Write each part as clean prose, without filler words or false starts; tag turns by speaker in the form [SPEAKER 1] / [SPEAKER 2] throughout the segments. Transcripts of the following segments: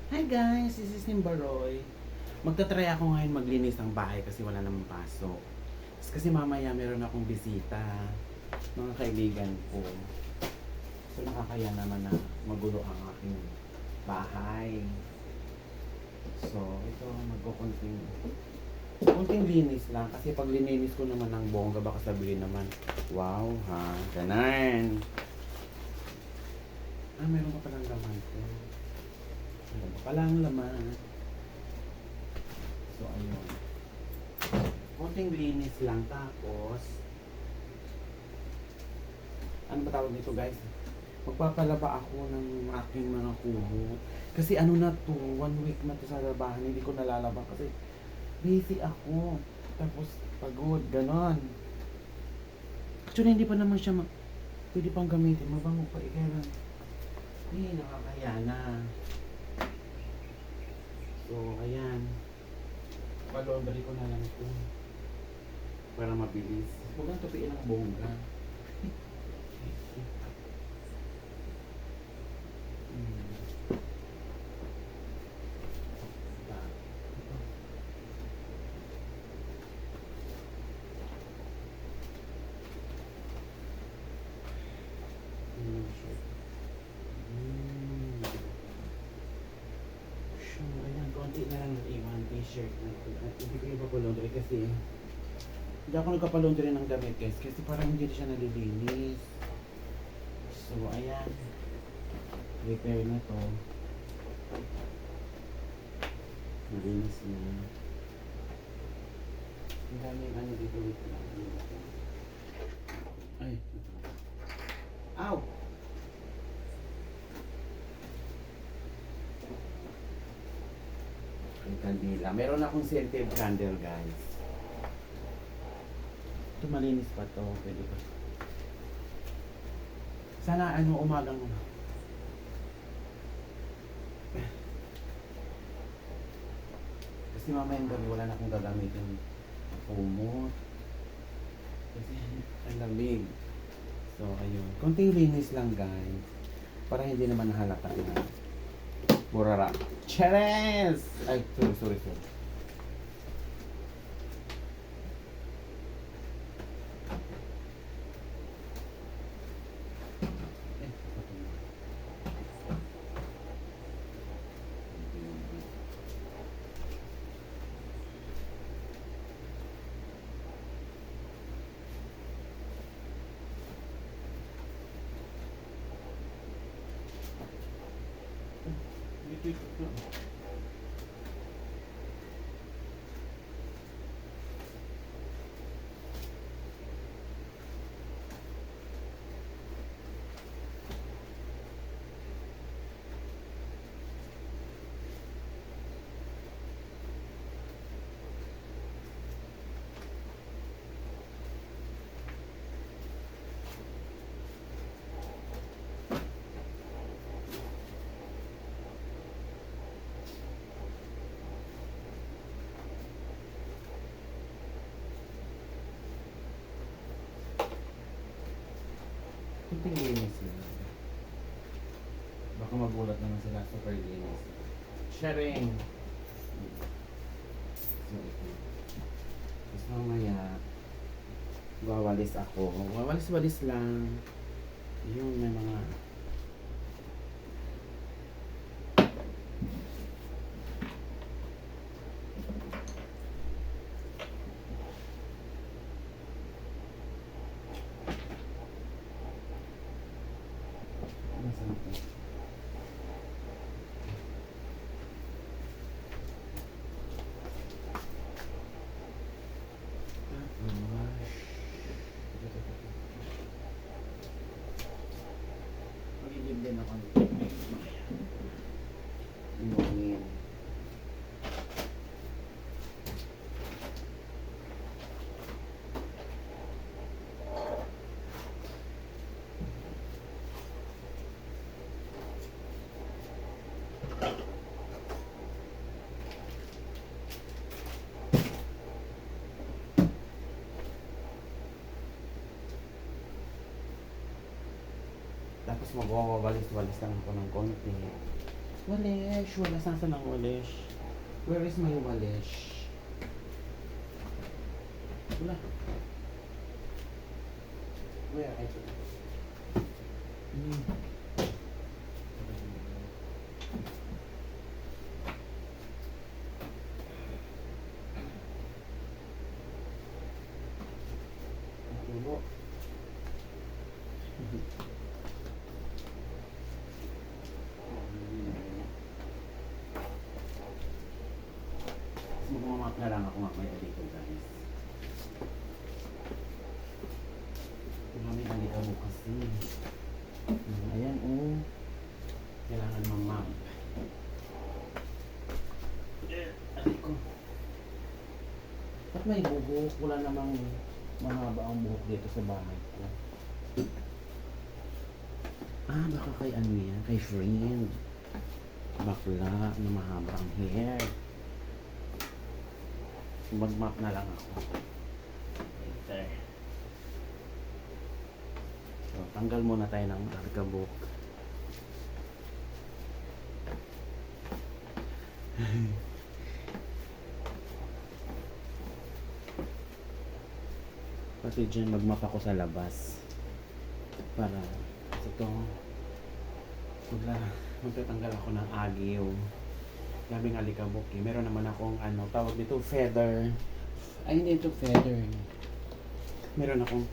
[SPEAKER 1] Hi guys, this is Nimbaroy. Magta-try ako ngayon maglinis ng bahay kasi wala namang pasok. Kasi mamaya meron akong bisita, mga kaibigan ko. So nakakaya naman na magulo ang aking bahay. So ito konting linis lang kasi pag lininis ko naman ng bongga baka sabihin naman, wow ha, ganan. Meron pa palang laman ko. Meron pa palang laman. So, ayun. Konting linis lang. Tapos, ano ba tawag nito guys? Magpapalaba ako ng aking mga kubo. Kasi ano na to, 1 week na to sa labahan. Hindi ko nalalaba kasi busy ako. Tapos, pagod. Ganon. Actually, hindi pa naman siya pwede pang gamitin. Mabango pa. Kaya nakakaya na. So, ayan. Palondry ko na lang ito. Para mabilis. Huwag ang tupiin ng bongga. Ayan, konti na lang iwan t-shirt na ito. At hindi ko yung papalondry kasi hindi ako nagpapalondry ng damit guys kasi parang hindi siya nalilinis. So, ayan. Repair na to. Malinis na. Ang daming ano dito wait lang. Ay. Ow! Ang kandila. Meron akong scented candle guys. Ito malinis pa to. Pwede pa. Sana umagang kasi mamayang gabi wala na akong gagamitin kumot kasi ang lamig. So ayun, konting linis lang guys para hindi naman nahalata na burara. Cheres! Ay, sorry. Kunting linis lang. Baka magulat naman sila super linis. Sharing! So, ito. Tapos mamaya, wawalis ako. Wawalis-walis lang. Yung may mga nasaan ito? Magigib din ako nito. Inuungin. Tapos magwawalis-walis lang ako ng konti. Walish. Wala saan ang walish. Where is my walish? Wala. Where? Ito. Tulo. Magmamap na lang ako mamaya dito, guys. Marami halika mo kasi. Ayan, oh. Kailangan mamap. Aray ko. Ba't may buhok? Wala namang mahaba ang buhok dito sa bahay ko. Ah, baka kay ano yan? Kay friend. Bakla na mahaba ang hair. Mag-map na lang ako. Later. So, tanggal muna tayo ng argabok. Pati dyan mag-map ako sa labas. Para ito magtatanggal ako ng agiw. Labing alikabok eh. Meron naman akong ano, tawag dito feather. Ay, hindi ito feather. Meron akong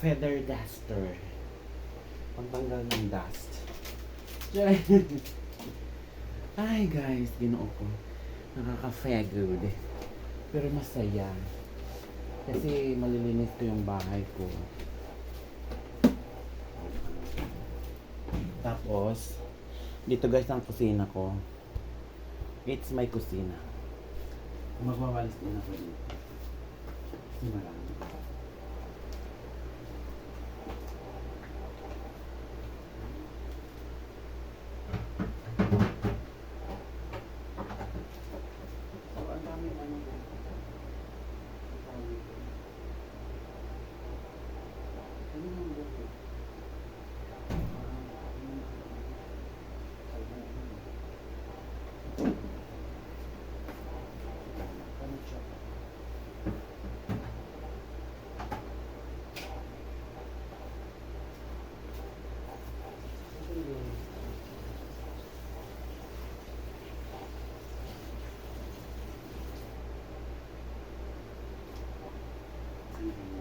[SPEAKER 1] feather duster. Pagtanggal ng dust. Ay guys, ginoo ko. Nakaka-fagod. Pero masaya. Kasi malilinis ko yung bahay ko. Tapos, dito guys ang kusina ko. It's my kusina. Magwawalis din ako dito. Kasi marami. So, ang dami ano. Ang dami. Ano yung buko?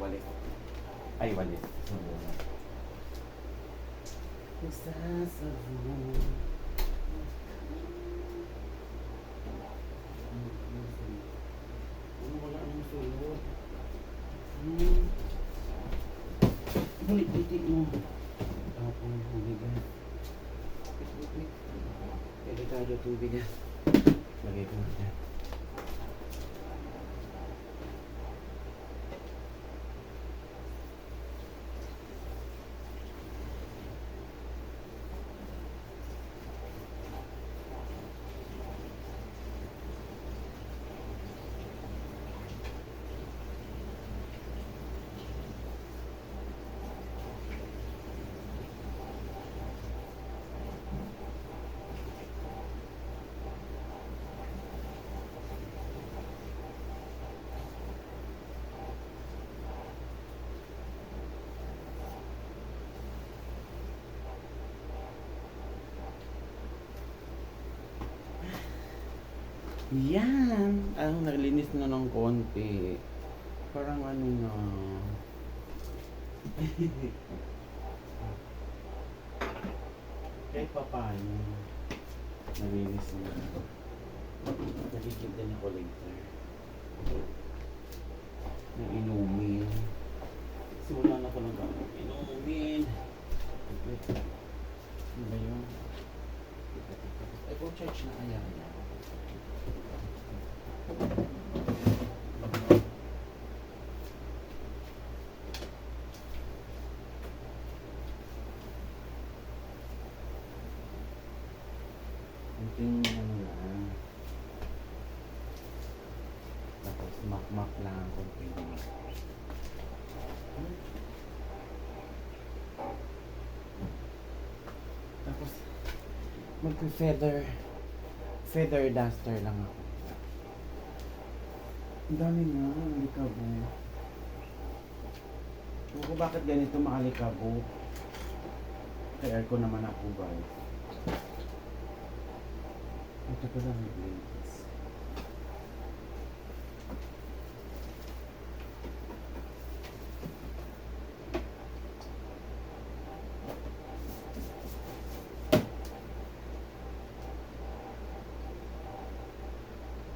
[SPEAKER 1] Walit. Ay, walit. Nagsasabon. Ano wala nang sulod? Bulit-bitik mo. Tapos hubigan. Bulit-bitik. Delikado tubig yan. Lagay ko na dyan. Yan. Naglinis na ng konti. Parang ano na. Kahit pa paano. Naglinis na. Naligid din ako later. Na inumin. Simula na ko nag-ano. Inumin. Ano ba yun? Ay, po church na kaya kaya. Kunting ano lang. Tapos mak-mak lang kunting. Tapos mag-feather feather duster lang ako. Ang dami nga, alikabo. Ewan ko bakit ganito maalikabo. Kay aircon naman ako, guys. Ito pa lang yung blades.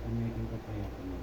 [SPEAKER 1] Pamigin ko pa yan naman.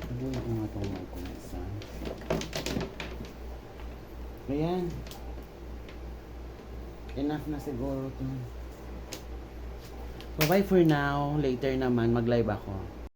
[SPEAKER 1] Ano yung mga tawag ko na isa? Ayan. Enough na siguro to. Bye-bye for now. Later naman, mag-live ako.